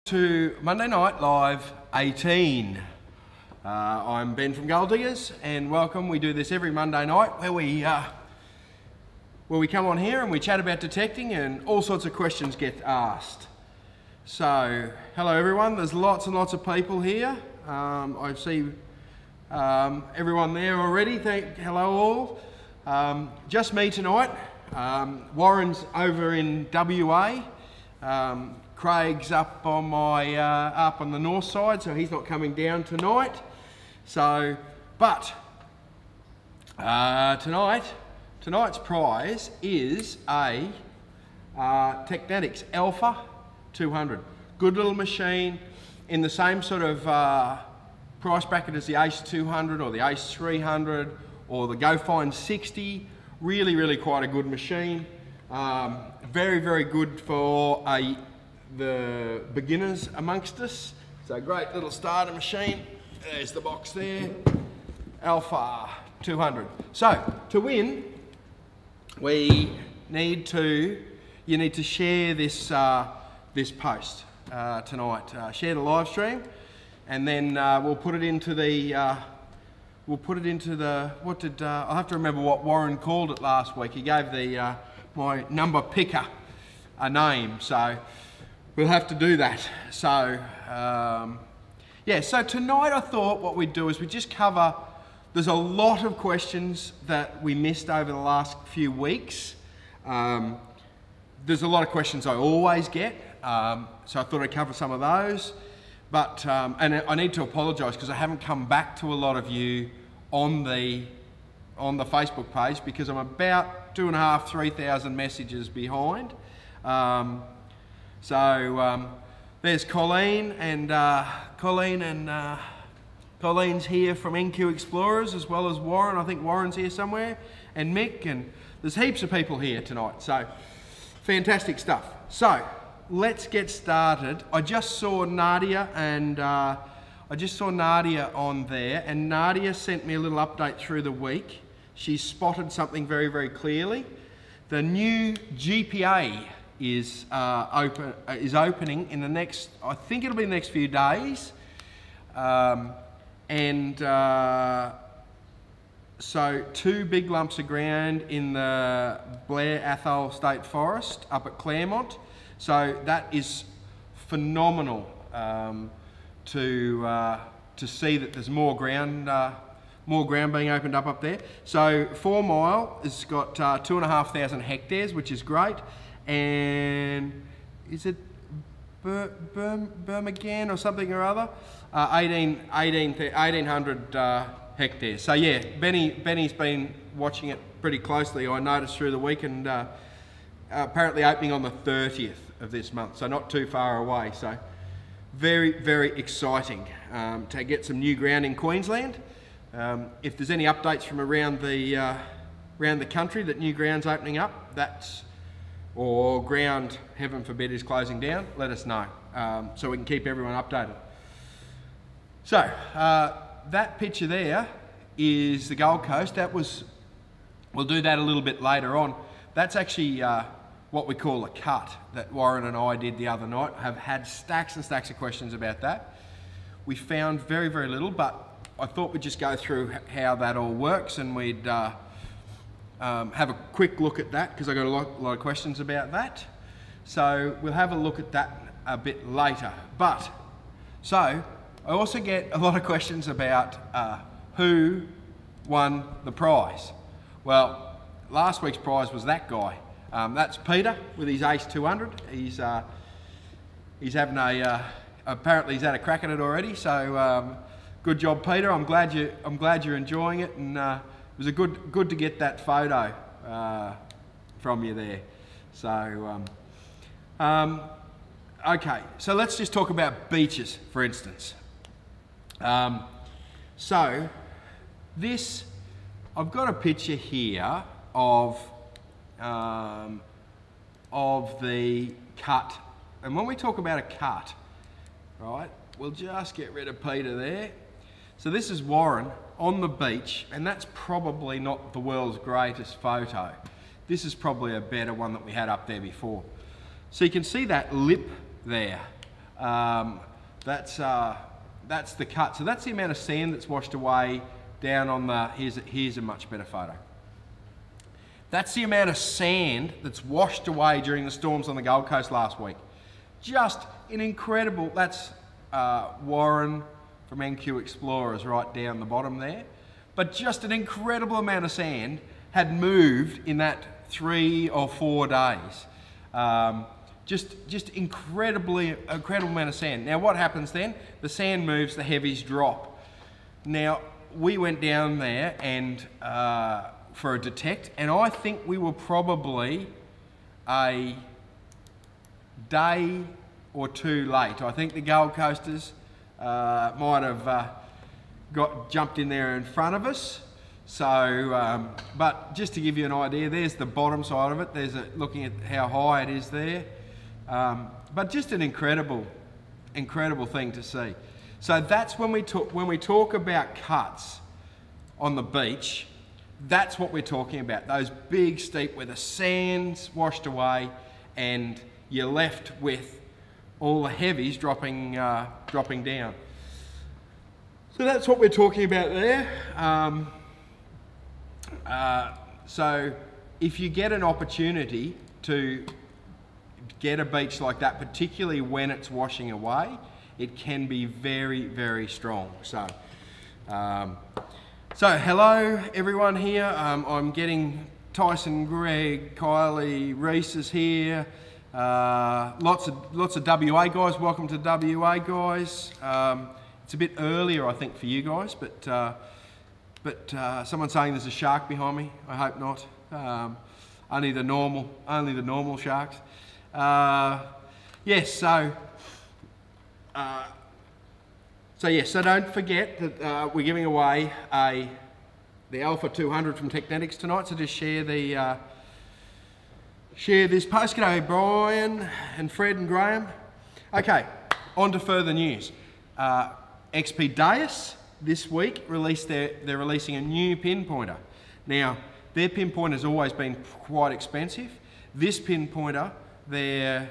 To Monday Night Live 18. I'm Ben from Gold Diggers, and welcome. We do this every Monday night where we come on here and we chat about detecting, and all sorts of questions get asked. So, hello everyone. There's lots and lots of people here. I see everyone there already. Hello all. Just me tonight. Warren's over in WA. Craig's up on the north side, so he's not coming down tonight. So, but tonight's prize is a Technetics Alpha 200. Good little machine in the same sort of price bracket as the Ace 200 or the Ace 300 or the Go Find 60. Really quite a good machine. Very good for the beginners amongst us. So great little starter machine. There's the box there. Alpha 200. So to win, you need to share this this post tonight. Share the live stream, and then we'll put it into the what did I'll have to remember what Warren called it last week. He gave the my number picker a name, so we'll have to do that. So, yeah, so tonight I thought what we'd do is we just cover, there's a lot of questions that we missed over the last few weeks. There's a lot of questions I always get, so I thought I'd cover some of those. But, and I need to apologise because I haven't come back to a lot of you on the Facebook page because I'm about 2,500 to 3,000 messages behind. So there's Colleen, and Colleen's here from NQ Explorers, as well as Warren. I think Warren's here somewhere, and Mick, and there's heaps of people here tonight. So fantastic stuff. So let's get started. I just saw Nadia, and on there, and Nadia sent me a little update through the week. She spotted something very clearly. The new GPA is opening in the next, I think it'll be the next few days, so 2 big lumps of ground in the Blair Athol State Forest up at Claremont. So that is phenomenal to see that there's more ground being opened up there. So 4 Mile has got 2,500 hectares, which is great. And is it Birmingham or something or other? 1,800 hectares. So yeah, Benny's been watching it pretty closely, I noticed through the week, and apparently opening on the 30th of this month, so not too far away. So very exciting to get some new ground in Queensland. If there's any updates from around the country that new ground's opening up, or ground, heaven forbid, is closing down, let us know, so we can keep everyone updated. So, that picture there is the Gold Coast. We'll do that a little bit later on. That's actually what we call a cut that Warren and I did the other night. Have had stacks and stacks of questions about that. We found very little, but I thought we'd just go through how that all works, and we'd have a quick look at that because I got a lot of questions about that. So we'll have a look at that a bit later. But so I also get a lot of questions about who won the prize. Well, last week's prize was that guy. That's Peter with his Ace 200. He's having apparently he's had a crack at it already. So good job, Peter. I'm glad you're enjoying it, and it was good to get that photo from you there. So, okay, so let's just talk about beaches, for instance. So, I've got a picture here of the cut, and when we talk about a cut, right, we'll just get rid of Peter there. So this is Warren on the beach, and that's probably not the world's greatest photo. This is probably a better one that we had up there before. So you can see that lip there That's the cut. So that's the amount of sand that's washed away down on the, here's a much better photo. That's the amount of sand that's washed away during the storms on the Gold Coast last week. Just an incredible, that's Warren from NQ Explorers right down the bottom there. But just an incredible amount of sand had moved in that 3 or 4 days. Just incredible amount of sand. Now what happens then? The sand moves, the heavies drop. Now we went down there and for a detect, and I think we were probably a day or 2 late. I think the Gold Coasters might have jumped in there in front of us. So, but just to give you an idea, there's the bottom side of it. There's looking at how high it is there. But just an incredible thing to see. So that's when we talk about cuts on the beach. That's what we're talking about. Those big steep where the sand's washed away and you're left with all the heavies dropping down. So that's what we're talking about there. So if you get an opportunity to get a beach like that, particularly when it's washing away, it can be very, very strong. So, hello everyone here. I'm getting Tyson, Greg, Kylie, Reese is here. Lots of WA guys. Welcome to WA guys. It's a bit earlier, I think, for you guys, but someone's saying there's a shark behind me. I hope not. Only the normal sharks. Yes. So don't forget that we're giving away the Alpha 200 from Technetics tonight. So just share this post. G'day Brian and Fred and Graham. Okay, on to further news. XP Deus this week they're releasing a new pinpointer. Now their pinpointer's always been quite expensive. This pinpointer they're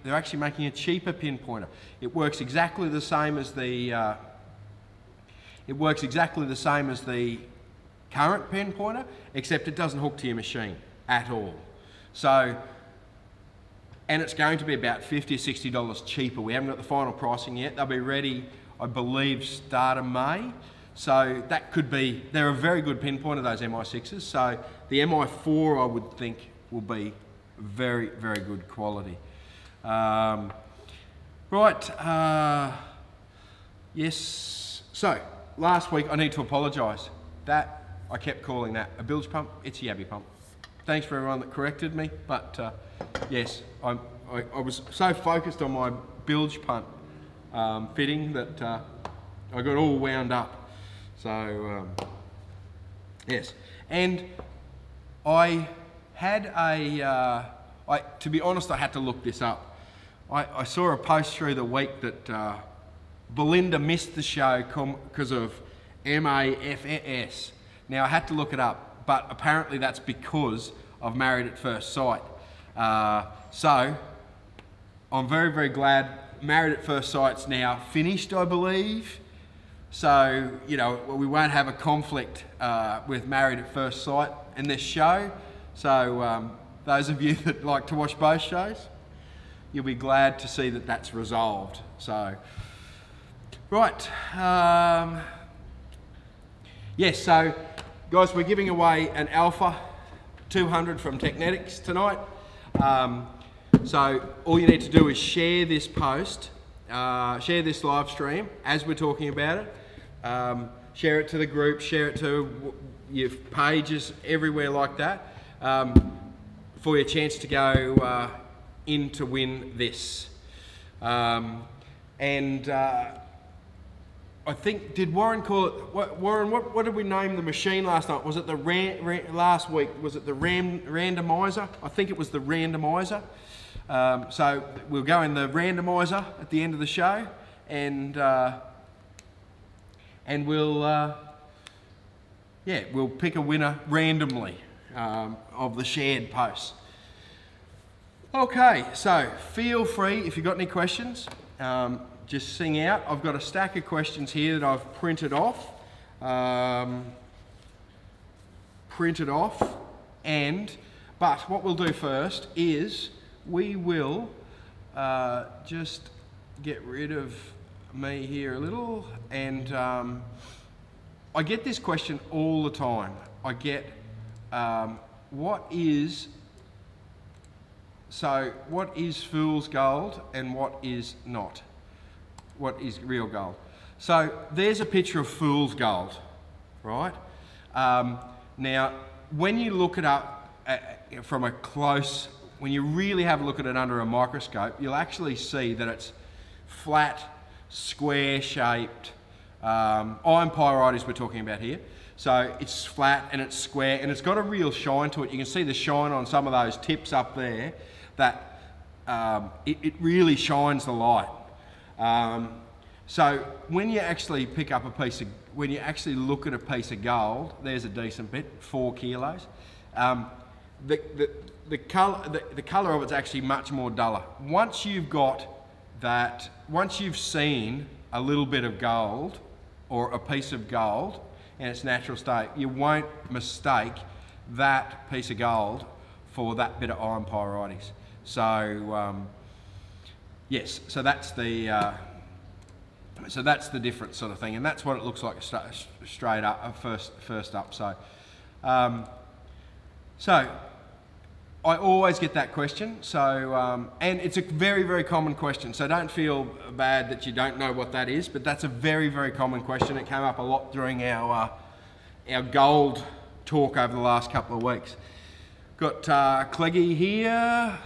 actually making a cheaper pinpointer. It works exactly the same as the current pinpointer, except it doesn't hook to your machine at all. So, and it's going to be about $50 or $60 cheaper. We haven't got the final pricing yet. They'll be ready, I believe, start of May. So that could be, they're a very good pinpointer, those MI6s. So the MI4 I would think will be very, very good quality. Yes, so last week I need to apologise. That, I kept calling that a bilge pump, it's a yabby pump. Thanks for everyone that corrected me, but yes, I was so focused on my bilge pump fitting that I got all wound up. So, yes, and I had to be honest, I had to look this up. I saw a post through the week that Belinda missed the show because of MAFS. Now I had to look it up, but apparently that's because of Married at First Sight. So I'm very, very glad Married at First Sight's now finished, I believe. So, you know, we won't have a conflict with Married at First Sight in this show. So those of you that like to watch both shows, you'll be glad to see that that's resolved. So, right. Yes, so guys, we're giving away an Alpha 200 from Technetics tonight. So all you need to do is share this post, share this live stream as we're talking about it. Share it to the group, share it to your pages, everywhere like that, for your chance to go in to win this. I think, did Warren call it, Warren, what did we name the machine last night? Was it the last week, was it the randomizer? I think it was the randomizer. So we'll go in the randomizer at the end of the show, and we'll pick a winner randomly of the shared posts. Okay, so feel free if you've got any questions, just sing out. I've got a stack of questions here that I've printed off. But what we'll do first is we will just get rid of me here a little, and I get this question all the time. I get what is fool's gold and what is not? What is real gold? So there's a picture of fool's gold, right? Now, when you look it up from a close, when you really have a look at it under a microscope, you'll actually see that it's flat, square-shaped. Iron pyrites we're talking about here. So it's flat and it's square and it's got a real shine to it. You can see the shine on some of those tips up there, that it really shines the light. So when you actually pick up when you actually look at a piece of gold, there's a decent bit, 4 kilos. The colour of it's actually much more duller. Once you've seen a little bit of gold or a piece of gold in its natural state, you won't mistake that piece of gold for that bit of iron pyrites. So yes, so that's the different sort of thing, and that's what it looks like straight up, first up. So I always get that question. So and it's a very, very common question. So don't feel bad that you don't know what that is, but that's a very, very common question. It came up a lot during our gold talk over the last couple of weeks. Got Cleggy here.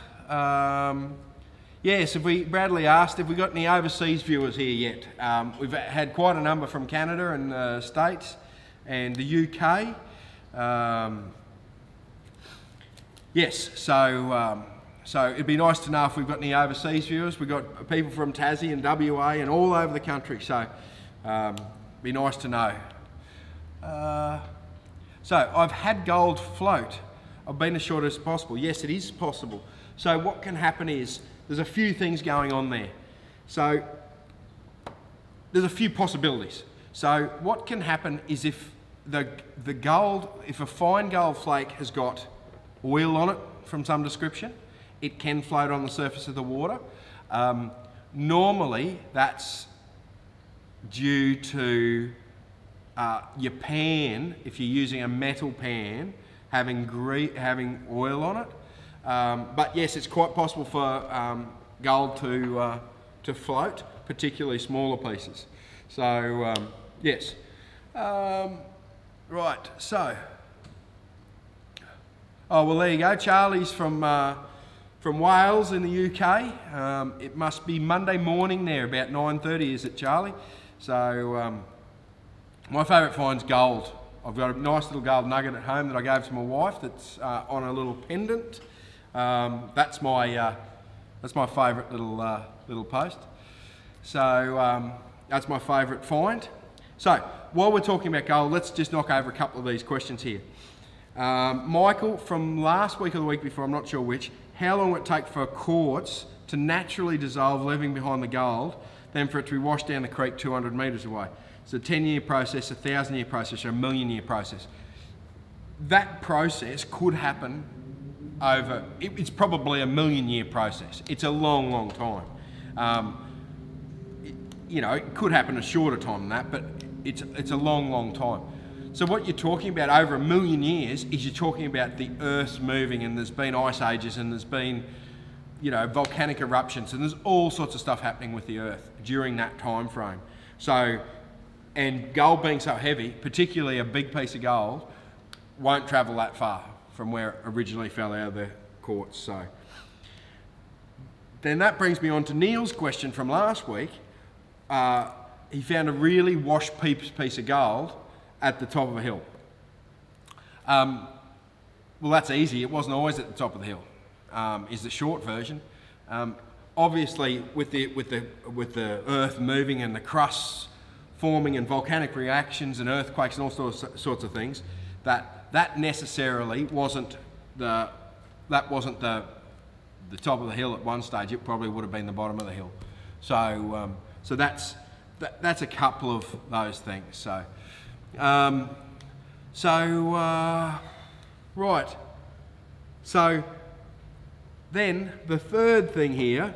Yes, Bradley asked if we got any overseas viewers here yet. We've had quite a number from Canada and the States and the UK. Yes, so it'd be nice to know if we've got any overseas viewers. We've got people from Tassie and WA and all over the country, so be nice to know. So I've had gold float. I've been as short as possible. Yes, it is possible. So what can happen is, there's a few things going on there. So there's a few possibilities. So what can happen is if if a fine gold flake has got oil on it from some description, it can float on the surface of the water. Normally that's due to your pan, if you're using a metal pan, having oil on it. But yes, it's quite possible for gold to float, particularly smaller pieces. So yes. Right, so. Oh, well, there you go. Charlie's from Wales in the UK. It must be Monday morning there, about 9:30, is it, Charlie? So my favourite find's gold. I've got a nice little gold nugget at home that I gave to my wife that's on a little pendant. That's my favourite little post. So that's my favourite find. So while we're talking about gold, let's just knock over a couple of these questions here. Michael, from last week or the week before, I'm not sure which, how long would it take for quartz to naturally dissolve, leaving behind the gold, then for it to be washed down the creek 200 metres away? It's a 10-year process, a 1,000-year process, or a 1,000,000-year process. That process could happen over, it's probably a 1,000,000-year process. It's a long, long time. You know, it could happen a shorter time than that, but it's a long, long time. So what you're talking about over 1,000,000 years is you're talking about the Earth's moving, and there's been ice ages, and there's been, you know, volcanic eruptions, and there's all sorts of stuff happening with the Earth during that time frame. So, and gold being so heavy, particularly a big piece of gold, won't travel that far from where it originally fell out of the quartz. So then that brings me on to Neil's question from last week. He found a really washed piece of gold at the top of a hill. Well, that's easy. It wasn't always at the top of the hill, is the short version. Obviously, with the Earth moving and the crusts forming and volcanic reactions and earthquakes and all sorts of things, that necessarily wasn't the the top of the hill at one stage, it probably would have been the bottom of the hill. So so that's a couple of those things. So right. So then the third thing here,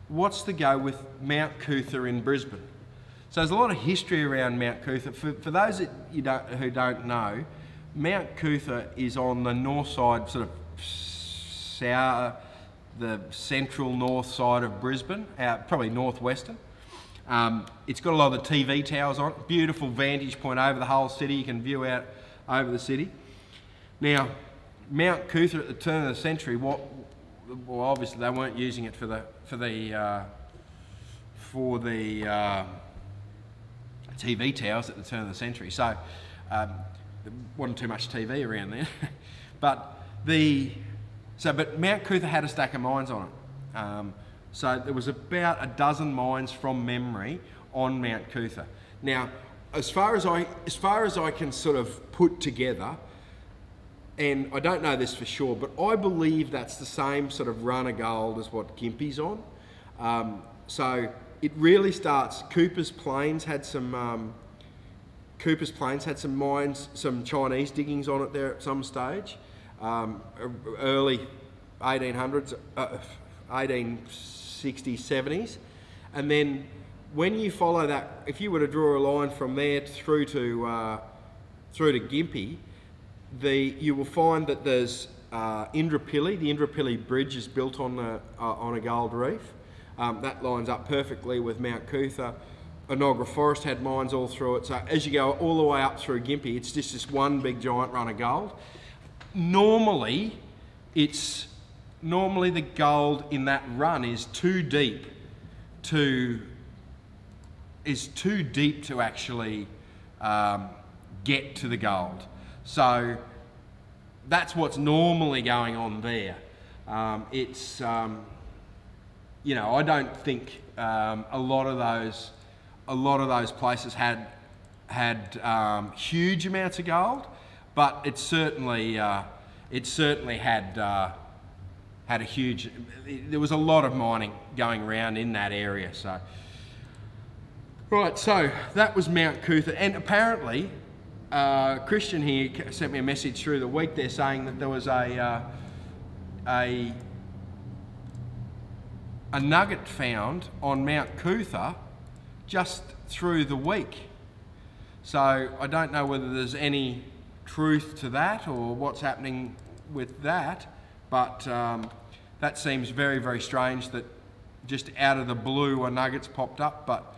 what's to go with Mount Cootha in Brisbane? So there's a lot of history around Mount Cootha. For those that who don't know, Mount Cootha is on the north side, sort of the central north side of Brisbane, probably northwestern. It's got a lot of the TV towers on it, beautiful vantage point over the whole city. You can view out over the city. Now, Mount Cootha at the turn of the century, well, obviously they weren't using it for the TV towers at the turn of the century, so there wasn't too much TV around there. but Mount Cootha had a stack of mines on it. So there was about a dozen mines from memory on Mount Cootha. Now, as far as I can sort of put together, and I don't know this for sure, but I believe that's the same sort of run of gold as what Gympie's on. So it really starts. Cooper's Plains had some mines, some Chinese diggings on it there at some stage, early 1800s, 1860s, 70s, and then when you follow that, if you were to draw a line from there through to Gympie, you will find that there's Indooroopilly. The Indooroopilly Bridge is built on a gold reef. That lines up perfectly with Mount Cootha. Enoggera Forest had mines all through it. So as you go all the way up through Gympie, it's just this one big giant run of gold. Normally the gold in that run is too deep to actually get to the gold. So that's what's normally going on there. You know, I don't think a lot of those places had huge amounts of gold, but it certainly had a huge. There was a lot of mining going around in that area. So right, so that was Mount Cootha, and apparently Christian here sent me a message through the week. They're saying that there was a nugget found on Mount Cootha just through the week. So I don't know whether there's any truth to that or what's happening with that, but that seems very, very strange that just out of the blue a nugget's popped up. But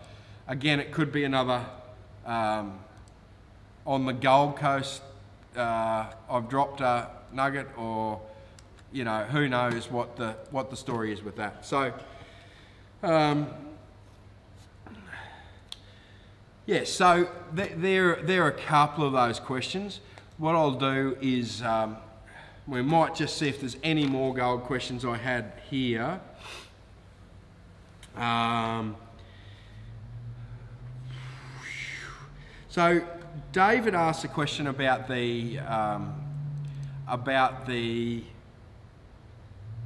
again, it could be another on the Gold Coast. I've dropped a nugget, or you know, who knows what the story is with that. So yeah, so there are a couple of those questions. What I'll do is we might just see if there's any more gold questions I had here. So David asked a question about the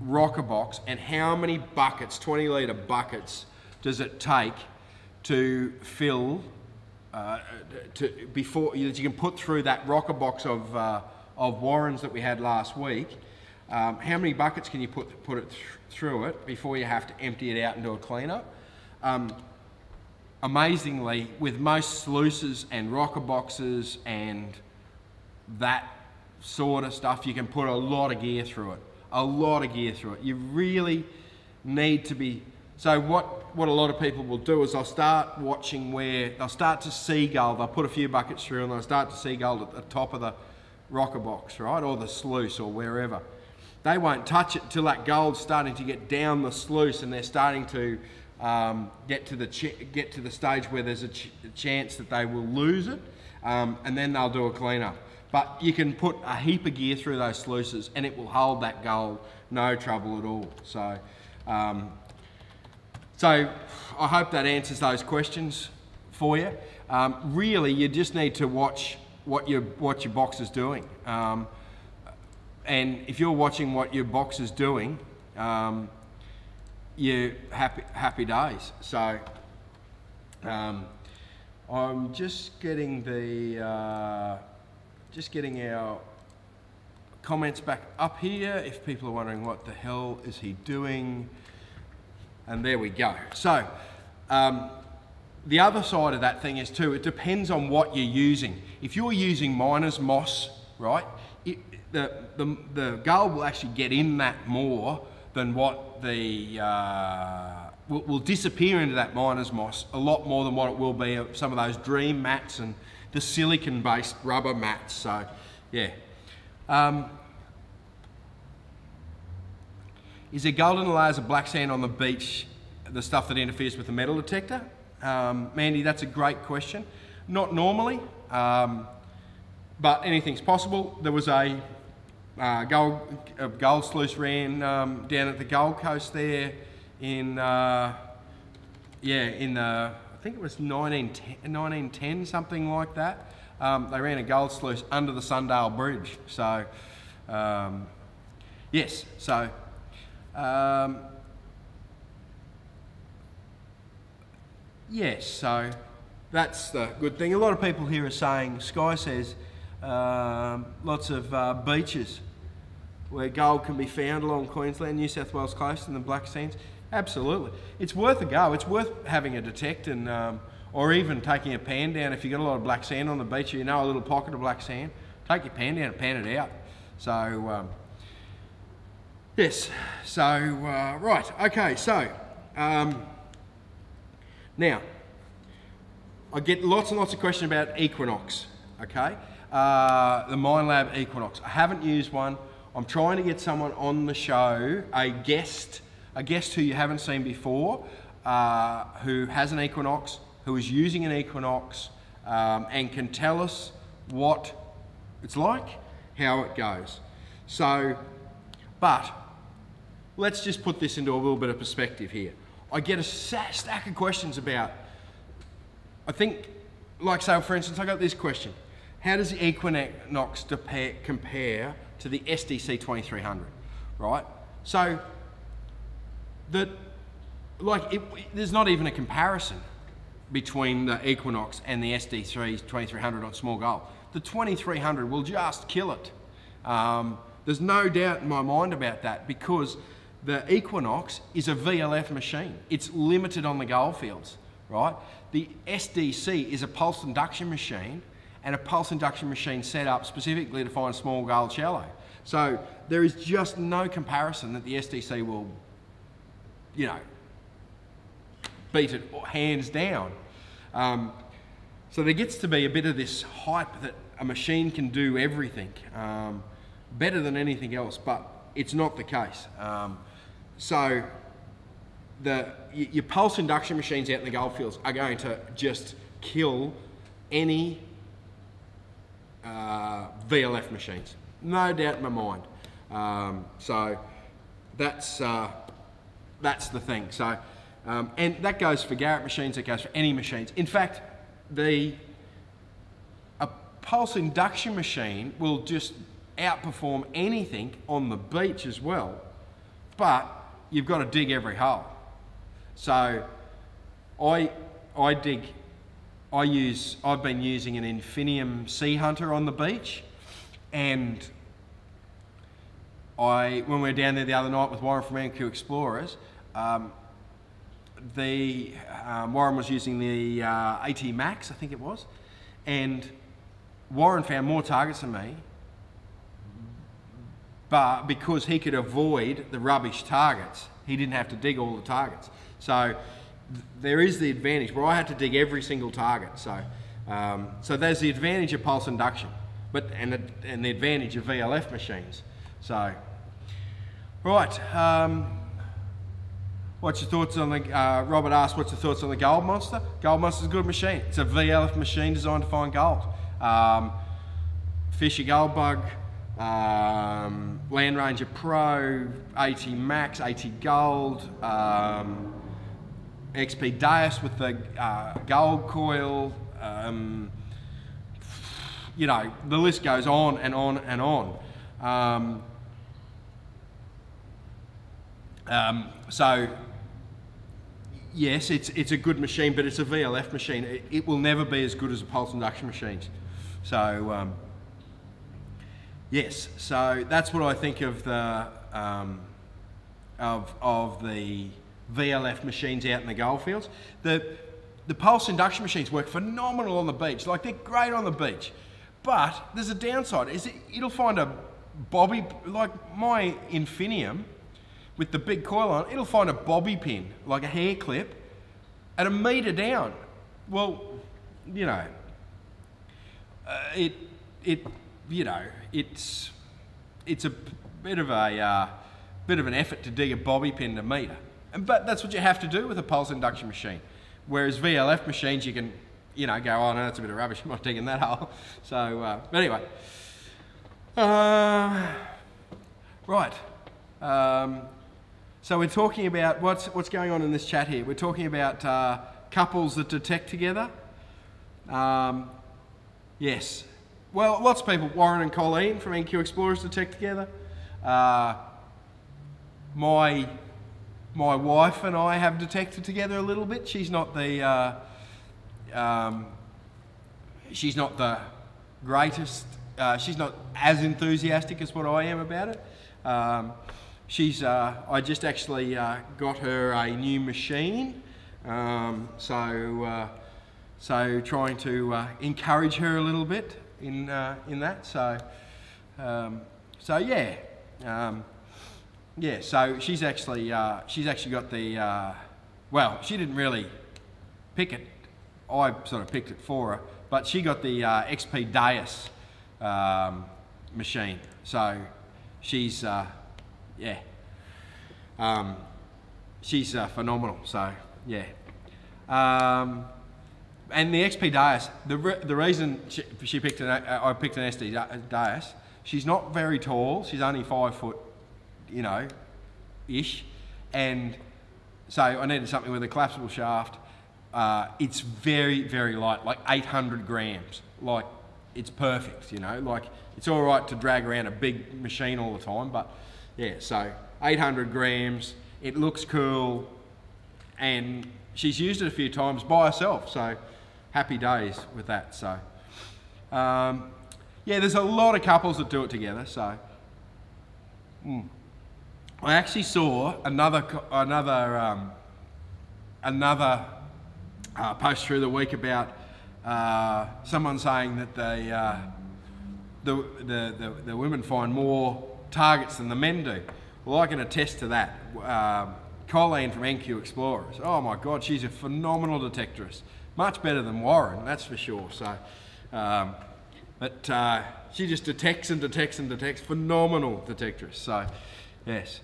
rocker box and how many buckets, 20-litre buckets, does it take to fill before that you can put through that rocker box of Warrens that we had last week. How many buckets can you put it through it before you have to empty it out and do a cleanup? Amazingly, with most sluices and rocker boxes and that sort of stuff, you can put a lot of gear through it. You really need to be. So what a lot of people will do is they'll start watching where they'll start to see gold. They'll put a few buckets through and they'll start to see gold at the top of the rocker box, right, or the sluice or wherever. They won't touch it until that gold's starting to get down the sluice and they're starting to get to the stage where there's a chance that they will lose it, and then they'll do a cleanup. But you can put a heap of gear through those sluices and it will hold that gold, no trouble at all. So, so I hope that answers those questions for you. Really, you just need to watch what your box is doing. and if you're watching what your box is doing, you're happy days. So I'm just getting our comments back up here if people are wondering what the hell is he doing. And there we go. So the other side of that thing is too, it depends on what you're using. If you're using miner's moss, right, the gold will actually get in that more than what the will disappear into that miner's moss a lot more than what it will be of some of those dream mats and the silicon based rubber mats. So yeah. Is there golden layers of black sand on the beach, the stuff that interferes with the metal detector? Mandy, that's a great question. Not normally, but anything's possible. There was a gold sluice ran down at the Gold Coast there in, I think it was 1910, something like that. They ran a gold sluice under the Sundale Bridge. So, yes, so. Yes, so that's the good thing. A lot of people here are saying, Sky says, lots of beaches where gold can be found along Queensland, New South Wales coast and the black sands. Absolutely. It's worth a go. It's worth having a detect and, or even taking a pan down. If you've got a lot of black sand on the beach, or you know a little pocket of black sand, take your pan down and pan it out. So, yes, so, right, okay, so, now, I get lots and lots of questions about Equinox, okay? The Minelab Equinox. I haven't used one. I'm trying to get someone on the show, a guest who you haven't seen before, who has an Equinox, who is using an Equinox, and can tell us what it's like, how it goes. So, but, let's just put this into a little bit of perspective here. I get a stack of questions about, I think, like say for instance, I got this question. How does the Equinox compare to the SDC 2300, right? So, there's not even a comparison between the Equinox and the SDC 2300 on small gold. The 2300 will just kill it. There's no doubt in my mind about that because the Equinox is a VLF machine. It's limited on the goldfields, right? The SDC is a pulse induction machine and a pulse induction machine set up specifically to find small gold shallow. So there is just no comparison that the SDC will, you know, beat it hands down. So there gets to be a bit of this hype that a machine can do everything better than anything else, but it's not the case. So your pulse induction machines out in the goldfields are going to just kill any VLF machines, no doubt in my mind. So that's the thing. So and that goes for Garrett machines. It goes for any machines. In fact, a pulse induction machine will just outperform anything on the beach as well, but you've got to dig every hole. So I've been using an Infinium Sea Hunter on the beach, and when we were down there the other night with Warren from MQ Explorers, Warren was using the AT Max, I think it was, and Warren found more targets than me, but because he could avoid the rubbish targets, he didn't have to dig all the targets. So there is the advantage where I had to dig every single target. So so there's the advantage of pulse induction, and the advantage of VLF machines. So right, what's your thoughts on the? Robert asked, what's your thoughts on the Gold Monster? Gold Monster's a good machine. It's a VLF machine designed to find gold. Fisher Gold Bug, Land Ranger Pro, AT Max, AT Gold, XP Deus with the gold coil, you know, the list goes on and on and on. So yes, it's a good machine, but it's a VLF machine. It will never be as good as a pulse induction machines. So yes, so that's what I think of the the VLF machines out in the goldfields. The pulse induction machines work phenomenal on the beach. Like, they're great on the beach, but there's a downside. It'll find a bobby, like my Infinium with the big coil on, it'll find a bobby pin, like a hair clip, at 1 metre down. Well, you know, it's a bit of an effort to dig a bobby pin 1 metre, but that's what you have to do with a pulse induction machine. Whereas VLF machines, you can, you know, go, oh no, that's a bit of rubbish, I'm not digging that hole. So, but anyway, right. So we're talking about what's going on in this chat here. We're talking about couples that detect together. Yes. Well, lots of people, Warren and Colleen from NQ Explorers, detect together. My wife and I have detected together a little bit. She's not the greatest. She's not as enthusiastic as what I am about it. I just actually got her a new machine, so trying to encourage her a little bit in that. So yeah. Yeah, so she's actually got the, well, she didn't really pick it, I sort of picked it for her, but she got the XP Deus machine, so she's, yeah, she's phenomenal, so yeah. And the XP Deus, the reason she picked I picked an SD Deus, she's not very tall, she's only 5 foot, you know, ish, and so I needed something with a collapsible shaft. It's very, very light, like 800 grams. Like, it's perfect, you know, like it's all right to drag around a big machine all the time, but yeah, so 800 grams, it looks cool, and she's used it a few times by herself, so happy days with that. So yeah, there's a lot of couples that do it together, so I actually saw another post through the week about someone saying that the women find more targets than the men do. Well, I can attest to that. Colleen from NQ Explorers, oh my God, she's a phenomenal detectorist. Much better than Warren, that's for sure. So, but she just detects and detects and detects. Phenomenal detectorist. So, yes.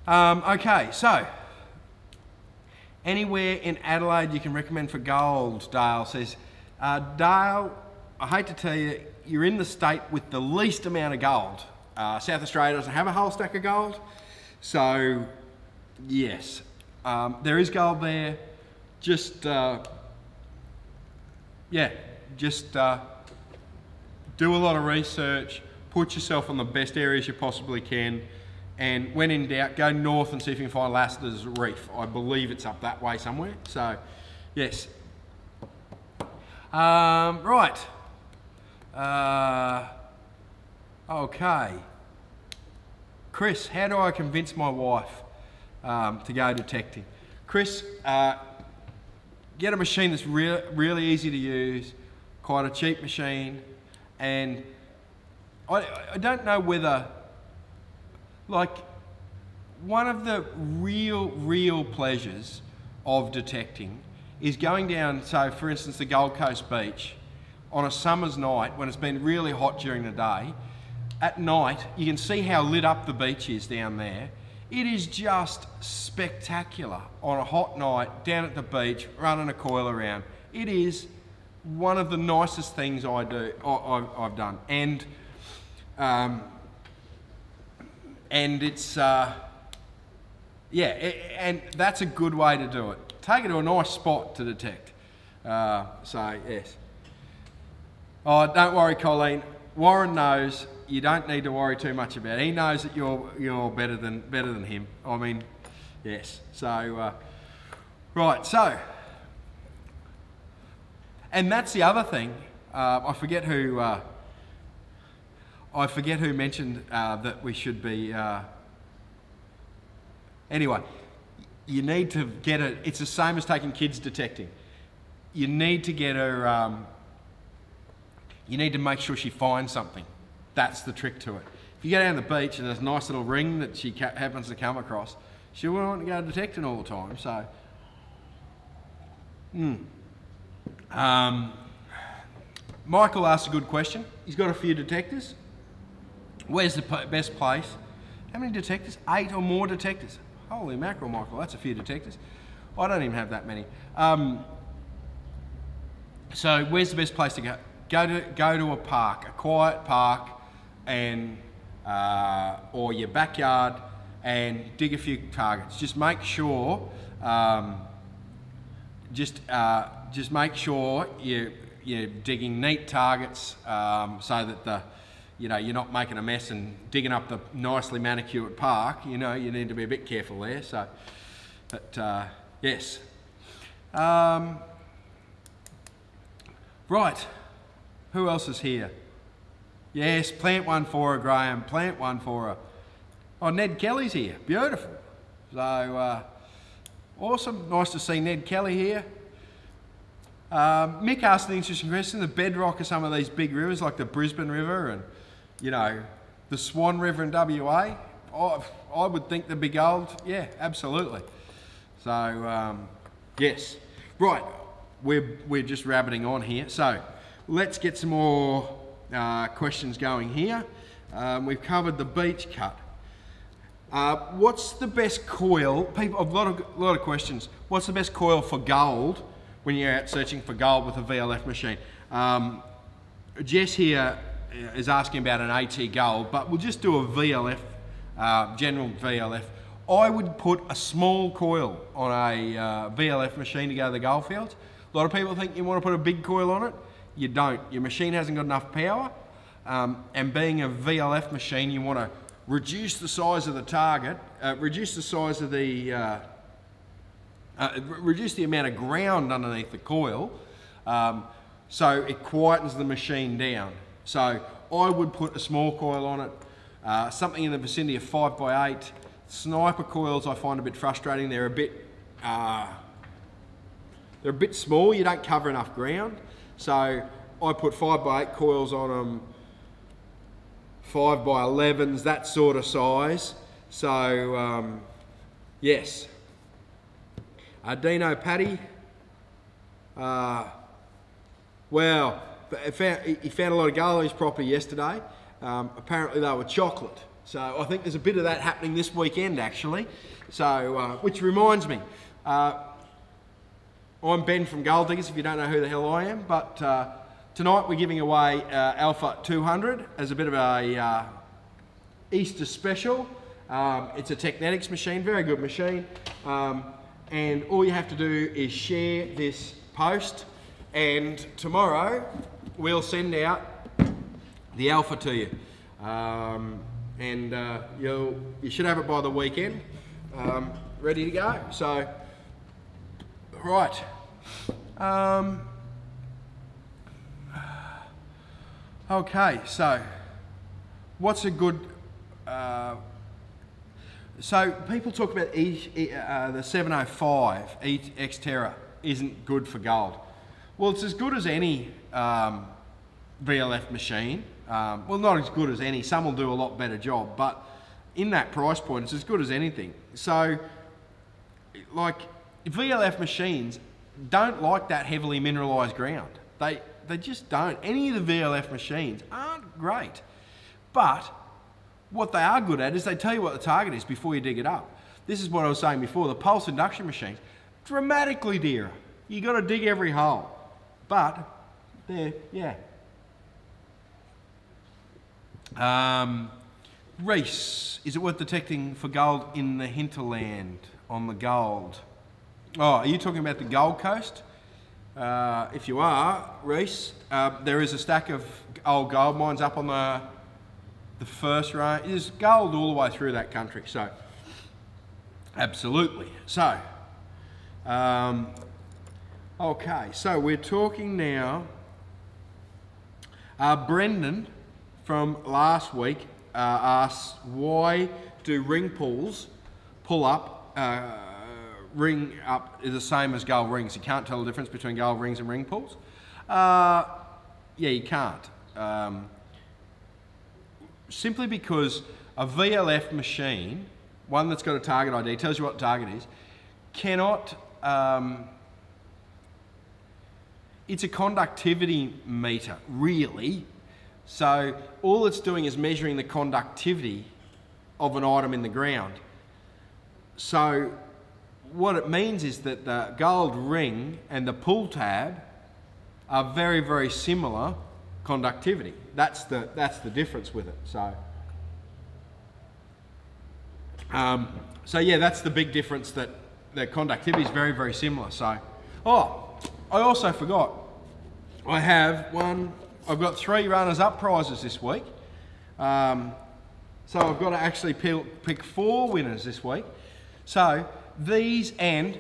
Okay, so anywhere in Adelaide you can recommend for gold, Dale says. Dale, I hate to tell you, you're in the state with the least amount of gold. South Australia doesn't have a whole stack of gold, so yes, there is gold there. Just yeah, just do a lot of research, put yourself on the best areas you possibly can, and when in doubt, go north and see if you can find Lassiter's Reef. I believe it's up that way somewhere, so yes. Right. Okay. Chris, how do I convince my wife to go detecting? Chris, get a machine that's really easy to use, quite a cheap machine, and I don't know whether, like, one of the real pleasures of detecting is going down, so for instance, the Gold Coast beach on a summer's night when it's been really hot during the day. At night, you can see how lit up the beach is down there. It is just spectacular on a hot night down at the beach, running a coil around. It is one of the nicest things I've done, and it's yeah, and that's a good way to do it. Take it to a nice spot to detect. So yes. Oh, don't worry, Colleen. Warren knows you don't need to worry too much about it. He knows that you're better than him. I mean, yes. So, right. So, and that's the other thing. I forget who mentioned that we should be. Anyway, you need to get it. It's the same as taking kids detecting. You need to get her. You need to make sure she finds something. That's the trick to it. If you go down the beach and there's a nice little ring that she happens to come across, she won't want to go detecting all the time. So, Michael asked a good question. He's got a few detectors. Where's the best place? How many detectors? 8 or more detectors. Holy mackerel, Michael, that's a few detectors. I don't even have that many. So where's the best place to go? Go to a park, a quiet park, and or your backyard, and dig a few targets. Just make sure, just make sure you're digging neat targets, so that you're not making a mess and digging up the nicely manicured park. You need to be a bit careful there. So, but yes. Right. Who else is here? Yes, plant one for her, Graham. Plant one for her. Oh, Ned Kelly's here. Beautiful. So, awesome. Nice to see Ned Kelly here. Mick asked an interesting question. The bedrock of some of these big rivers, like the Brisbane River and, the Swan River in WA. I would think the big old, yeah, absolutely. So, yes. Right, we're just rabbiting on here. So, let's get some more questions going here. We've covered the beach cut. What's the best coil? People, a lot of questions. What's the best coil for gold when you're out searching for gold with a VLF machine? Jess here is asking about an AT gold, but we'll just do a VLF, general VLF. I would put a small coil on a VLF machine to go to the goldfields. A lot of people think you want to put a big coil on it. You don't. Your machine hasn't got enough power, and being a VLF machine, you want to reduce the size of the target, reduce the size of the, reduce the amount of ground underneath the coil, so it quietens the machine down. So I would put a small coil on it, something in the vicinity of 5x8. Sniper coils I find a bit frustrating. They're a bit small. You don't cover enough ground. So I put 5x8 coils on them, 5x11s, that sort of size. So yes. Dino Paddy, well, he found a lot of goalies property yesterday. Apparently they were chocolate. So I think there's a bit of that happening this weekend actually. So, which reminds me, I'm Ben from Gold Diggers, if you don't know who the hell I am, but tonight we're giving away Alpha 200 as a bit of a Easter special. It's a Technetics machine, very good machine, and all you have to do is share this post, and tomorrow we'll send out the Alpha to you, and you should have it by the weekend, ready to go. So, right. Okay, so what's a good, so people talk about the 705 Xterra isn't good for gold. Well, it's as good as any VLF machine. Well, not as good as any, some will do a lot better job, but in that price point, it's as good as anything. So, like, VLF machines don't like that heavily mineralised ground. They just don't. Any of the VLF machines aren't great. But what they are good at is they tell you what the target is before you dig it up. This is what I was saying before. The pulse induction machines, dramatically dearer. You got to dig every hole. But they're, yeah. Reese, is it worth detecting for gold in the hinterland on the gold? Oh, are you talking about the Gold Coast? if you are, Reese, there is a stack of old gold mines up on the first range. There's gold all the way through that country, so absolutely. So, okay, so we're talking now. Brendan from last week asked, why do ring pull up, ring up is the same as gold rings? You can't tell the difference between gold rings and ring pulls? Yeah, you can't. Simply because a VLF machine, one that's got a target ID, tells you what the target is, cannot, it's a conductivity meter, really. So all it's doing is measuring the conductivity of an item in the ground. So what it means is that the gold ring and the pull tab are very, very similar conductivity. That's the difference with it. So, so yeah, that's the big difference, that the conductivity is very, very similar. So, oh, I also forgot, I've got 3 runners-up prizes this week. So I've got to actually pick 4 winners this week. So these, and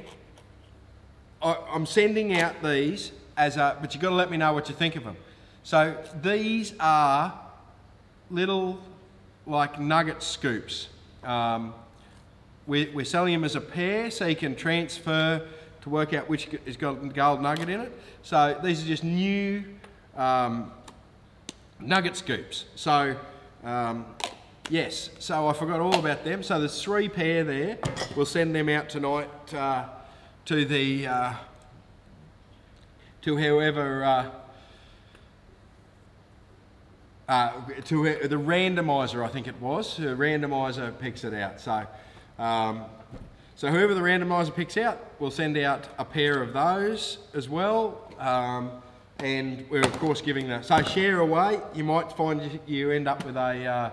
I'm sending out these as a, but you've got to let me know what you think of them. So these are little, like, nugget scoops. We're selling them as a pair, so you can transfer to work out which has got a gold nugget in it. So these are just new nugget scoops. So yes, so I forgot all about them. So there's 3 pair there. We'll send them out tonight to the to whoever to the randomizer, I think it was. The randomizer picks it out. So so whoever the randomizer picks out, we'll send out a pair of those as well. And we're of course giving that. So share away. You might find you end up with the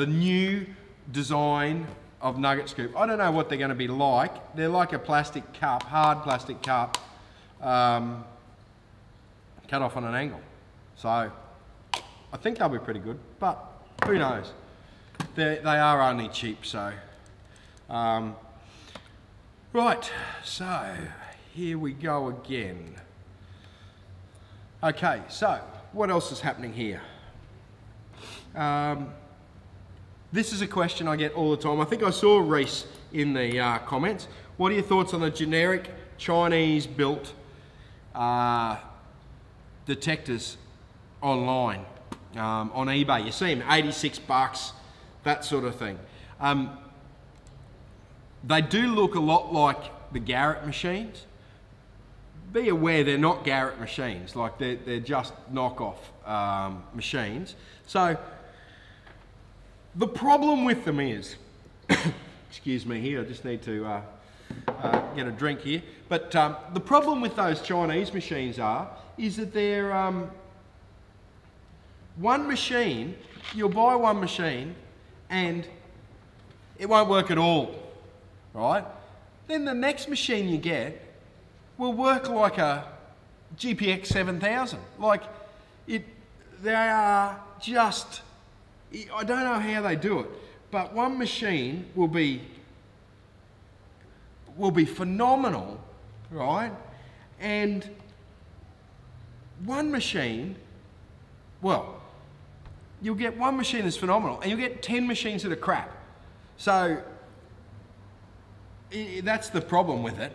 new design of nugget scoop. I don't know what they're going to be like. They're like a plastic cup, hard plastic cup, cut off on an angle. So I think they'll be pretty good, but who knows? They are only cheap, so. Right, so here we go again. Okay, so what else is happening here? This is a question I get all the time. I think I saw Reese in the comments. What are your thoughts on the generic Chinese-built detectors online, on eBay? You see them, 86 bucks, that sort of thing. They do look a lot like the Garrett machines. Be aware they're not Garrett machines, like they're just knockoff machines. So the problem with them is, excuse me here, I just need to get a drink here. But the problem with those Chinese machines is that they're one machine, you'll buy one machine and it won't work at all, right? Then the next machine you get will work like a GPX 7000. Like, they are just, I don't know how they do it, but one machine will be phenomenal, right? And one machine, well, you'll get one machine that's phenomenal and you'll get 10 machines that are crap. So that's the problem with it,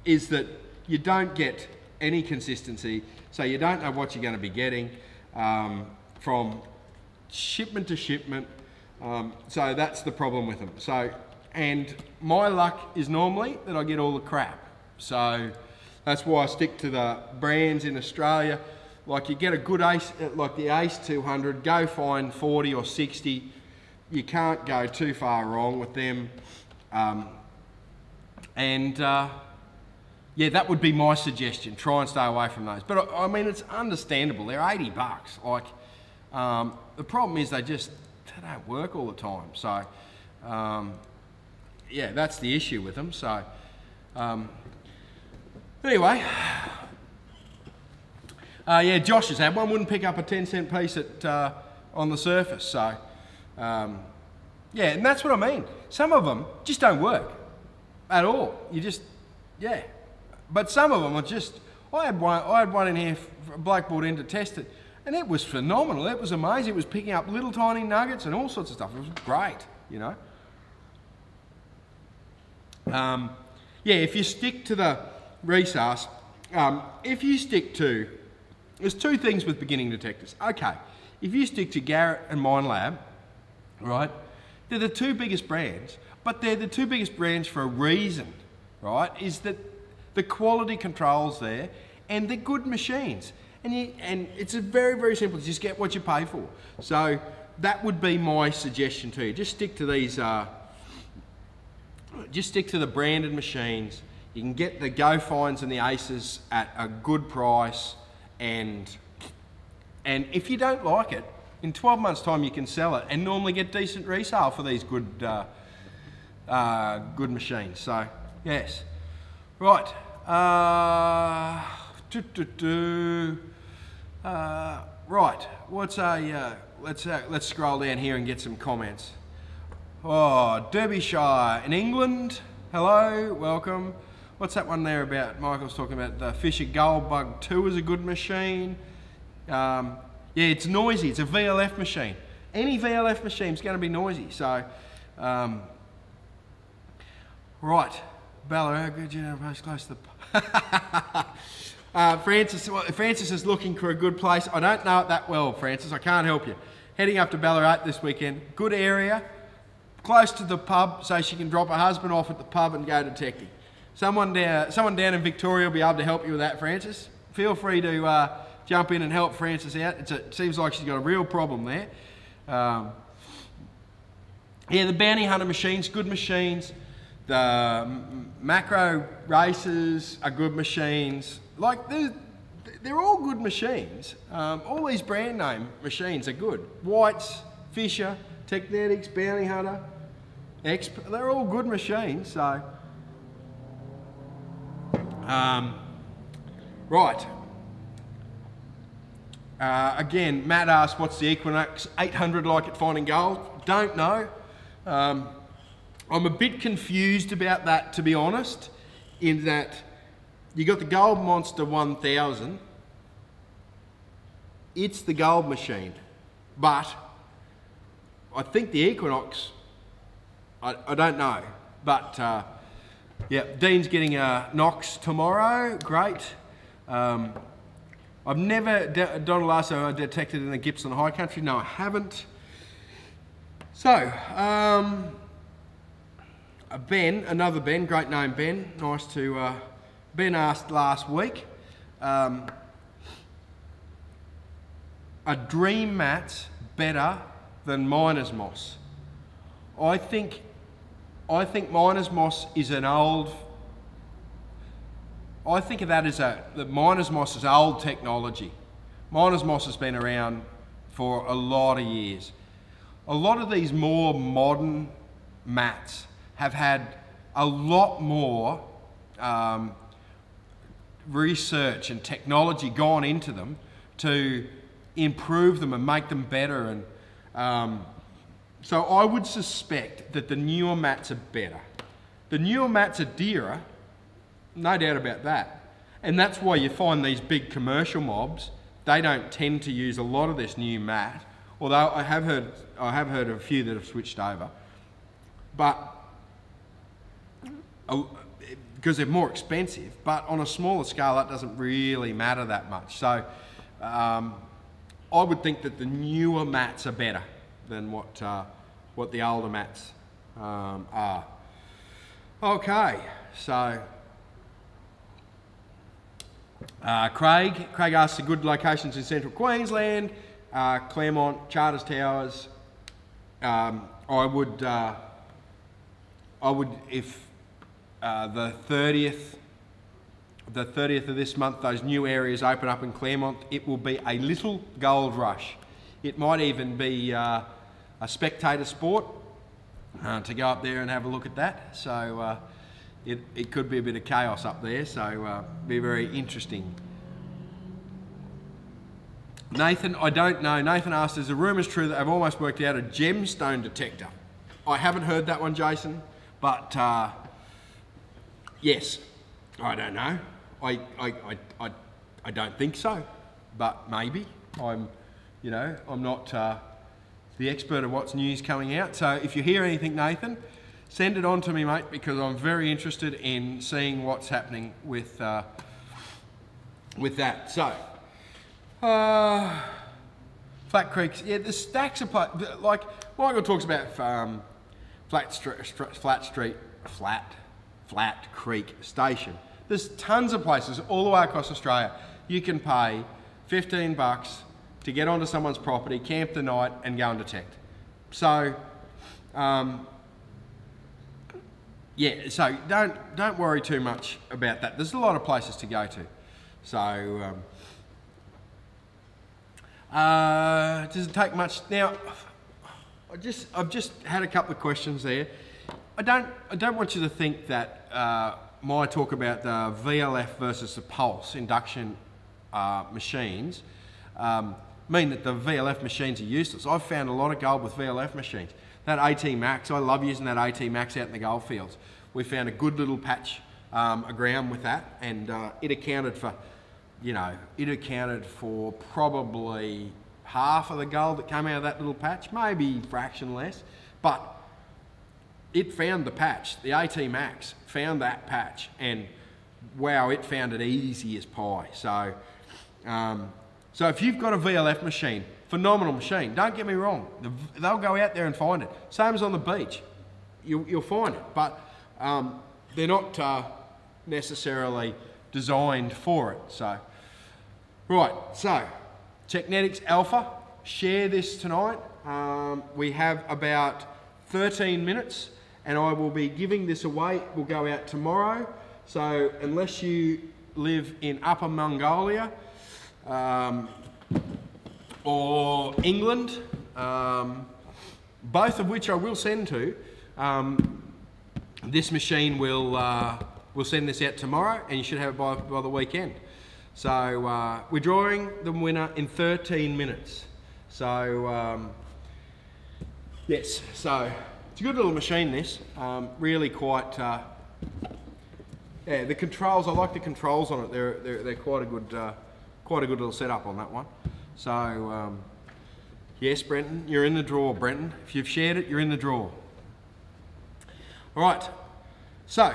is that you don't get any consistency, so you don't know what you're going to be getting from shipment to shipment. So that's the problem with them. So, and my luck is normally that I get all the crap. So that's why I stick to the brands in Australia. Like, you get a good Ace, like the Ace 200, go find 40 or 60. You can't go too far wrong with them. Yeah, that would be my suggestion. Try and stay away from those. But I mean, it's understandable. They're 80 bucks. Like, the problem is they don't work all the time. So, yeah, that's the issue with them. So anyway, yeah, Josh has had one. Wouldn't pick up a 10-cent piece at on the surface. So yeah, and that's what I mean. Some of them just don't work at all. You just, yeah. But some of them are just. I had one in here. A bloke brought in to test it, and it was phenomenal. It was amazing. It was picking up little tiny nuggets and all sorts of stuff. It was great, you know. Yeah, if you stick to the resource, if you stick to, there's two things with beginning detectors. Okay, if you stick to Garrett and Minelab, right, they're the two biggest brands, but they're the two biggest brands for a reason, right, is that the quality control's there and they're good machines. And it's a very, very simple, just get what you pay for. So that would be my suggestion to you. Just stick to these, just stick to the branded machines. You can get the Go Finds and the Aces at a good price, and if you don't like it, in 12 months' time you can sell it and normally get decent resale for these good good machines. So yes, right. Right. What's a let's scroll down here and get some comments. Oh, Derbyshire in England. Hello, welcome. What's that one there about? Michael's talking about the Fisher Goldbug 2 is a good machine. Yeah, it's noisy. It's a VLF machine. Any VLF machine is going to be noisy. So, right. Ballarat, good post close to the... Francis is looking for a good place. I don't know it that well, Francis. I can't help you. Heading up to Ballarat this weekend. Good area. Close to the pub, so she can drop her husband off at the pub and go detecting. Someone down in Victoria will be able to help you with that, Francis. Feel free to jump in and help Francis out. It seems like she's got a real problem there. Yeah, the bounty hunter machines, good machines. The macro races are good machines. Like, they're all good machines. All these brand name machines are good. Whites, Fisher, Technetics, Bounty Hunter, they're all good machines. So, right. Again, Matt asked, what's the Equinox 800 like at Finding Gold? Don't know. I'm a bit confused about that, to be honest, in that you got the Gold Monster 1000. It's the gold machine, but I think the Equinox, I don't know, but yeah, Dean's getting a Knox tomorrow, great. I've never, Donald Lasso, I detected in the Gippsland High Country, no I haven't. So, Ben, another Ben, great name Ben, nice to, Ben asked last week, are dream mats better than miner's moss? I think miner's moss is an old, I think of that as that miner's moss is old technology. Miner's moss has been around for a lot of years. A lot of these more modern mats have had a lot more research and technology gone into them to improve them and make them better. And so I would suspect that the newer mats are better. The newer mats are dearer, no doubt about that. And that's why you find these big commercial mobs, they don't tend to use a lot of this new mat, although I have heard of a few that have switched over. But because they're more expensive, but on a smaller scale that doesn't really matter that much. So I would think that the newer mats are better than what the older mats are. Okay, so Craig asks the good locations in central Queensland, Claremont, Charters Towers. I would if the 30th of this month, those new areas open up in Claremont, it will be a little gold rush. It might even be a spectator sport. to go up there and have a look at that. So it could be a bit of chaos up there, so be very interesting. Nathan, I don't know. Nathan asked, is the rumours true that they've almost worked out a gemstone detector? I haven't heard that one, Jason, but yes, I don't know. I don't think so, but maybe. I'm not the expert of what's news coming out. So if you hear anything, Nathan, send it on to me, mate, because I'm very interested in seeing what's happening with that. So, Flat Creeks, yeah, the stacks of like Michael talks about Flat Creek Station. There's tons of places all the way across Australia. You can pay $15 to get onto someone's property, camp the night, and go and detect. So, yeah, so don't worry too much about that. There's a lot of places to go to. So, does it take much? Now, I've just had a couple of questions there. I don't want you to think that my talk about the VLF versus the pulse induction machines mean that the VLF machines are useless. I've found a lot of gold with VLF machines. That AT Max, I love using that AT Max out in the gold fields. We found a good little patch of ground with that, and it accounted for probably half of the gold that came out of that little patch, maybe a fraction less, but it found the patch. The AT Max found that patch, and wow, it found it easy as pie. So, so if you've got a VLF machine, phenomenal machine, don't get me wrong, they'll go out there and find it. Same as on the beach, you'll find it, but they're not necessarily designed for it. So, right, so Technetics Alpha, share this tonight. We have about 13 minutes, and I will be giving this away. It will go out tomorrow. So unless you live in Upper Mongolia or England, both of which I will send to, this machine will send this out tomorrow, and you should have it by the weekend. So we're drawing the winner in 13 minutes. So yes, so it's a good little machine, this. Really quite, yeah, the controls, I like the controls on it. They're quite a good little setup on that one. So yes, Brenton, you're in the draw, Brenton. If you've shared it, you're in the draw. All right, so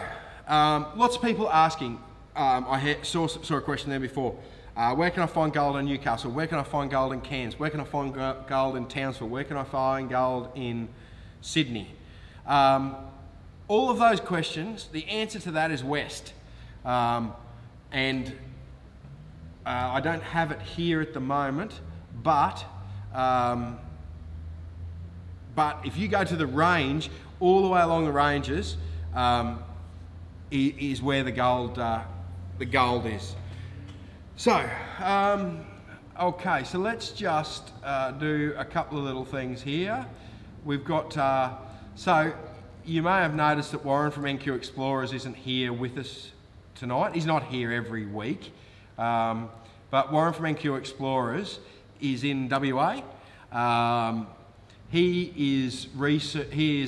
lots of people asking, I saw a question there before, where can I find gold in Newcastle? Where can I find gold in Cairns? Where can I find gold in Townsville? Where can I find gold in Sydney? All of those questions, the answer to that is west. And I don't have it here at the moment, but if you go to the range, all the way along the ranges, is where the gold is. So, okay, so let's just do a couple of little things here. We've got, so you may have noticed that Warren from NQ Explorers isn't here with us tonight. He's not here every week, but Warren from NQ Explorers is in WA. He is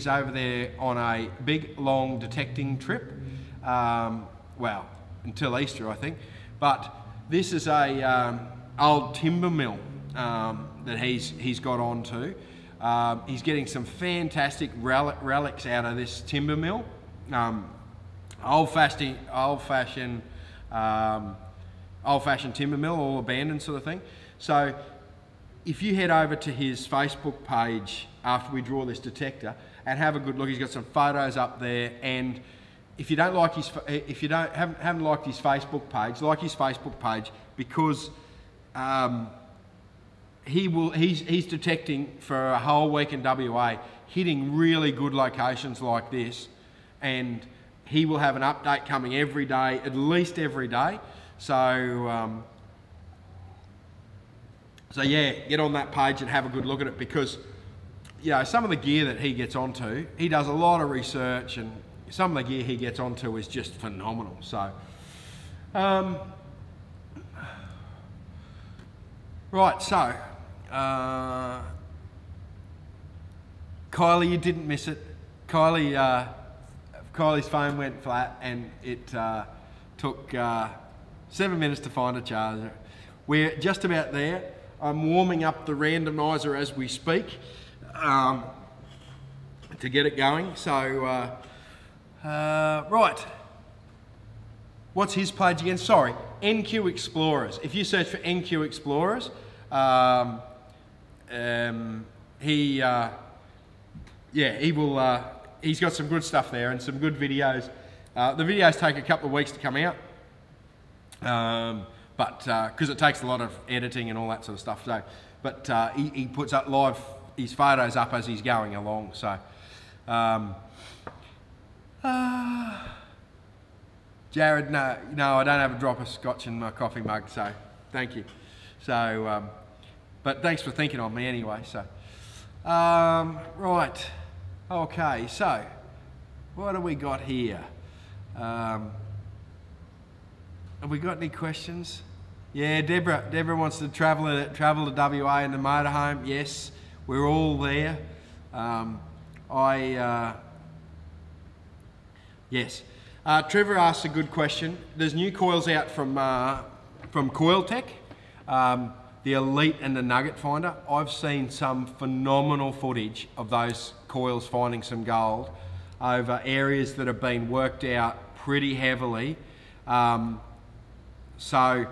over there on a big, long detecting trip. Well, until Easter, I think. But this is a old timber mill that he's got onto. He's getting some fantastic relics out of this timber mill. Old-fashioned timber mill, all abandoned sort of thing. So if you head over to his Facebook page after we draw this detector and have a good look, he's got some photos up there. And if you don't like his, haven't liked his Facebook page, like his Facebook page, because he's detecting for a whole week in WA, hitting really good locations like this, and he will have an update coming every day, at least every day. So so yeah, get on that page and have a good look at it, because you know, some of the gear that he gets onto, he does a lot of research, and some of the gear he gets onto is just phenomenal. So, right, so, Kylie, you didn't miss it. Kylie's phone went flat, and it took 7 minutes to find a charger. We're just about there. I'm warming up the randomizer as we speak to get it going. So, right. What's his page again? Sorry, NQ Explorers. If you search for NQ Explorers, he will. He's got some good stuff there and some good videos. The videos take a couple of weeks to come out, but because it takes a lot of editing and all that sort of stuff. So, but he puts up his photos up as he's going along. So, Jared, no, I don't have a drop of scotch in my coffee mug. So, thank you. So, but thanks for thinking of me anyway. So, right. Okay, so what do we got here? Have we got any questions? Yeah, Deborah wants to travel to WA in the motorhome. Yes, we're all there. Yes. Trevor asked a good question. There's new coils out from Coil Tech, the Elite and the Nugget Finder. I've seen some phenomenal footage of those coils finding some gold over areas that have been worked out pretty heavily. So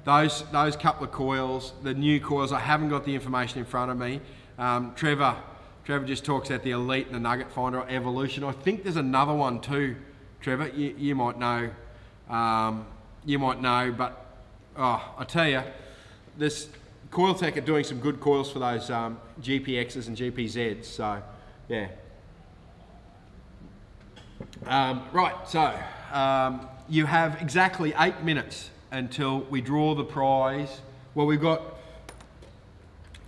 those couple of coils, the new coils, I haven't got the information in front of me. Trevor just talks about the Elite and the Nugget Finder or Evolution. I think there's another one too, Trevor. You might know. But I tell you, this Coil Tech are doing some good coils for those GPXs and GPZs. So yeah. Right. So you have exactly 8 minutes until we draw the prize. Well, we've got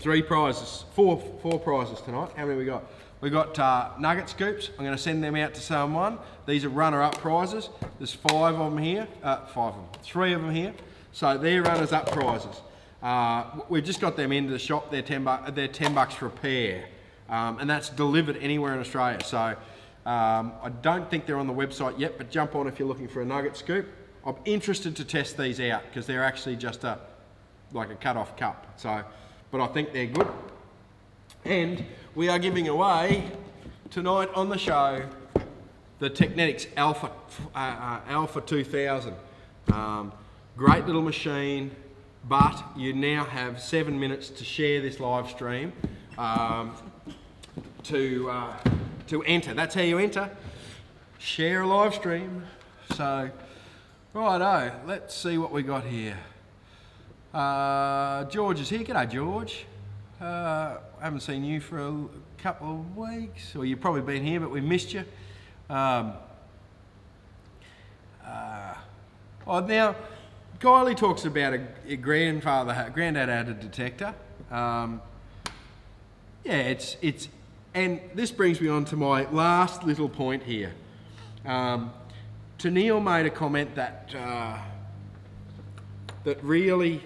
3 prizes, four prizes tonight. How many we got? We got nugget scoops. I'm going to send them out to someone. These are runner-up prizes. There's 5 of them here. 3 of them here. So they're runners-up prizes. We've just got them into the shop. They're $10 for a pair, and that's delivered anywhere in Australia. So I don't think they're on the website yet, but jump on if you're looking for a nugget scoop. I'm interested to test these out because they're actually just like a cut-off cup. So, but I think they're good. And we are giving away tonight on the show the Technetics Alpha 2000. Great little machine, but you now have 7 minutes to share this live stream to enter. That's how you enter. Share a live stream. So, righto, let's see what we got here. George is here. G'day, George. I haven't seen you for a couple of weeks, or you've probably been here, but we missed you. Now, Kylie talks about a granddad had a detector. Yeah, it's, and this brings me on to my last little point here. Tennille made a comment that that really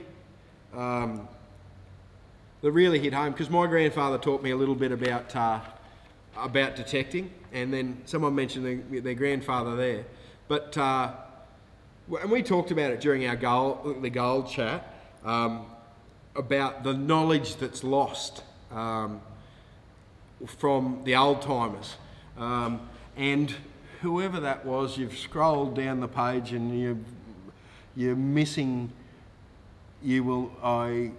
hit home, because my grandfather taught me a little bit about detecting, and then someone mentioned their grandfather there. But and we talked about it during our the gold chat about the knowledge that's lost from the old timers, and whoever that was, you've scrolled down the page and you're missing. I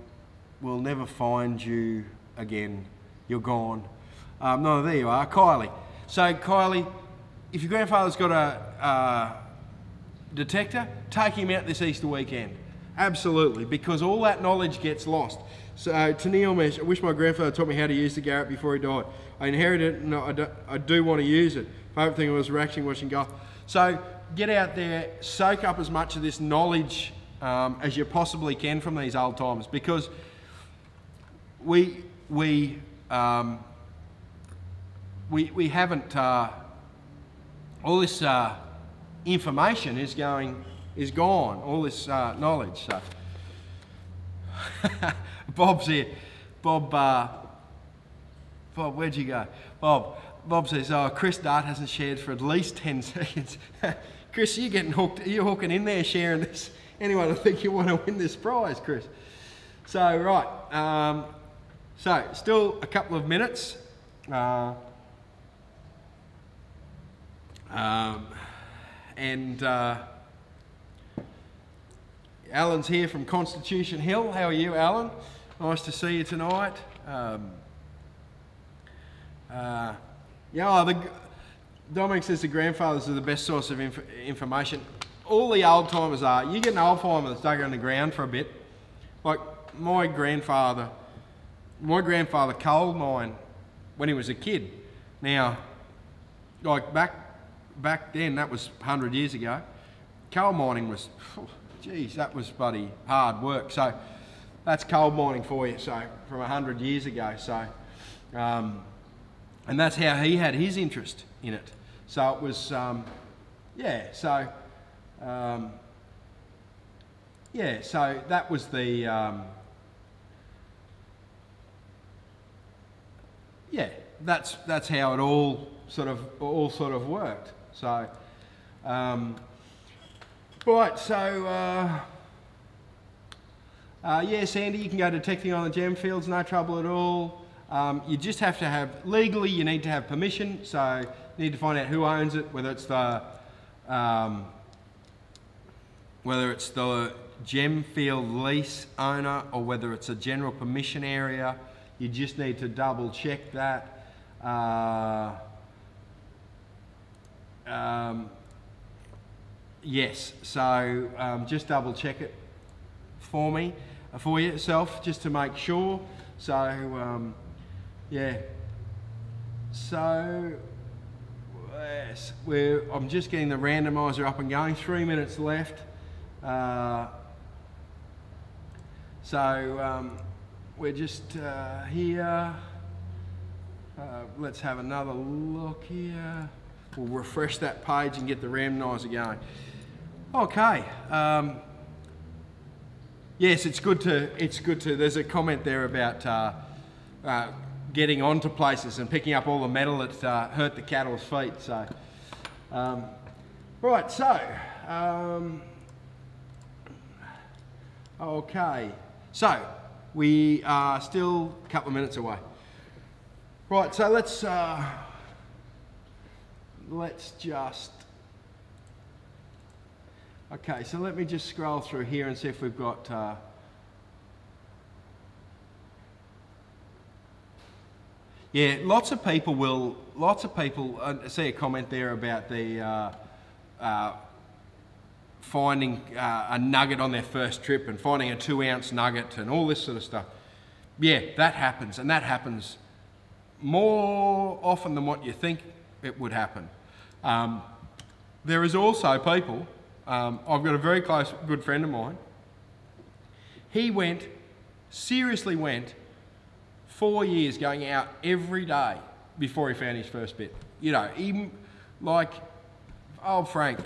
will never find you again. You're gone. No, there you are, Kylie. So Kylie, if your grandfather's got a detector, take him out this Easter weekend. Absolutely, because all that knowledge gets lost. So Tennille mentioned, I wish my grandfather taught me how to use the Garrett before he died. I inherited it, and I do want to use it. Favourite thing was relaxing, watching golf. So get out there, soak up as much of this knowledge as you possibly can from these old timers, because we we haven't, all this information is gone, all this knowledge. So Bob's here. Bob, where'd you go? Bob says, oh, Chris Dart hasn't shared for at least 10 seconds. Chris, you're getting hooked. You're hooking in there sharing this. Anyone, I think you want to win this prize, Chris. So, right. So, still a couple of minutes. Alan's here from Constitution Hill. How are you, Alan? Nice to see you tonight. Dominic says the grandfathers are the best source of information. All the old timers are. You get an old timer that's dug underground for a bit. Like my grandfather coal mined when he was a kid. Now, like back then, that was 100 years ago. Coal mining was, geez, that was bloody hard work. So that's coal mining for you. So from 100 years ago. So, and that's how he had his interest in it. So it was, yeah. So, yeah. So that was the, yeah. That's how it all sort of worked. So, right. So, yeah, Sandy, you can go detecting on the gem fields, no trouble at all. You just have to have, legally you need to have permission, so you need to find out who owns it, whether it's the gem field lease owner or whether it's a general permission area. You just need to double check that. Yes, so just double check it for yourself, just to make sure. So, yeah. So, yes, I'm just getting the randomizer up and going. 3 minutes left. We're just here. Let's have another look here. We'll refresh that page and get the randomizer going. Okay. Yes, it's good to. There's a comment there about getting onto places and picking up all the metal that hurt the cattle's feet. So, right. So, okay. So we are still a couple of minutes away. Right. So let's just. Okay, so let me just scroll through here and see if we've got... yeah, lots of people I see a comment there about the finding a nugget on their first trip and finding a 2-ounce nugget and all this sort of stuff. Yeah, that happens, and that happens more often than what you think it would happen. There is also people... I've got a very close, good friend of mine. He seriously went 4 years going out every day before he found his first bit. You know, even like old Frank,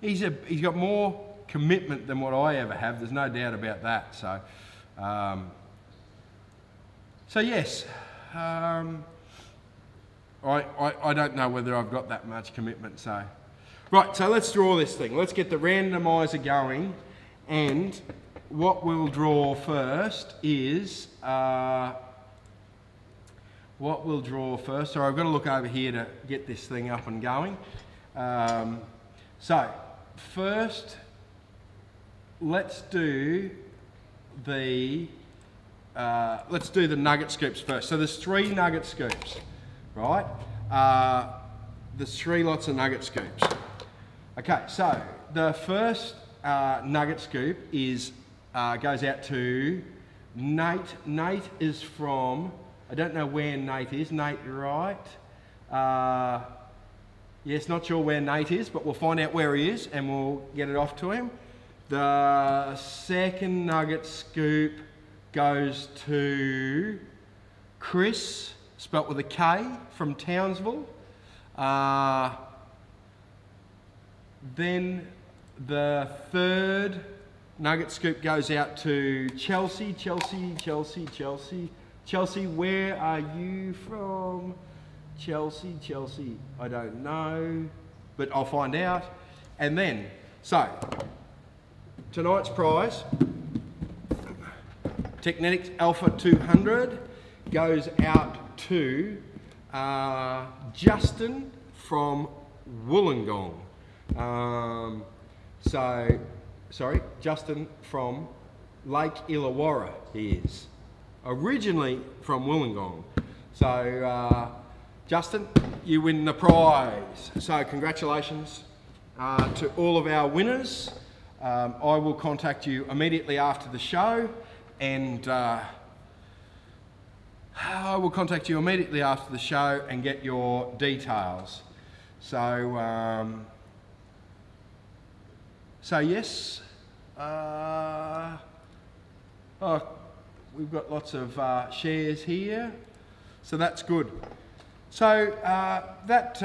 he's got more commitment than what I ever have. There's no doubt about that. So, so yes, I don't know whether I've got that much commitment. So. Right, so let's draw this thing. Let's get the randomizer going, and what we'll draw first is, so I've got to look over here to get this thing up and going. So first, let's do the nugget scoops first. So there's 3 nugget scoops, right? There's 3 lots of nugget scoops. Okay, so the first nugget scoop is goes out to Nate. Nate is from, I don't know where Nate is. Nate, right? Yes, not sure where Nate is, but we'll find out where he is and we'll get it off to him. The second nugget scoop goes to Chris. spelt with a K, from Townsville. Then the third nugget scoop goes out to Chelsea. Chelsea, where are you from? Chelsea, I don't know, but I'll find out. And then, so, tonight's prize, Technetics Alpha 200, goes out to Justin from Wollongong. Justin from Lake Illawarra, he is. Originally from Wollongong. So, Justin, you win the prize. So, congratulations to all of our winners. I will contact you immediately after the show, and get your details. So, yes. We've got lots of shares here, so that's good. So that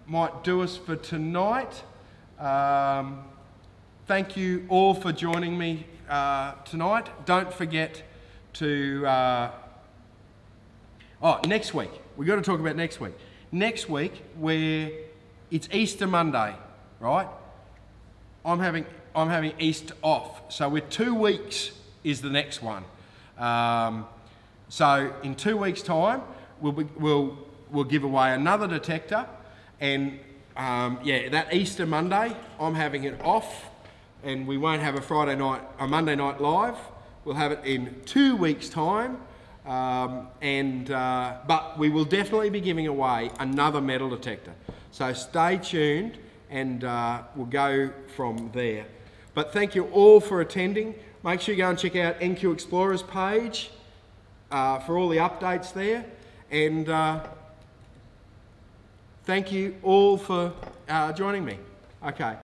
might do us for tonight. Thank you all for joining me tonight. Don't forget to... next week. We've got to talk about next week. Next week, it's Easter Monday, right? I'm having Easter off, so we're 2 weeks is the next one. So in 2 weeks' time, we'll give away another detector, and that Easter Monday, I'm having it off, and we won't have a Monday night live. We'll have it in 2 weeks' time, but we will definitely be giving away another metal detector. So stay tuned, and we'll go from there. But thank you all for attending. Make sure you go and check out NQ Explorer's page for all the updates there. And thank you all for joining me. Okay.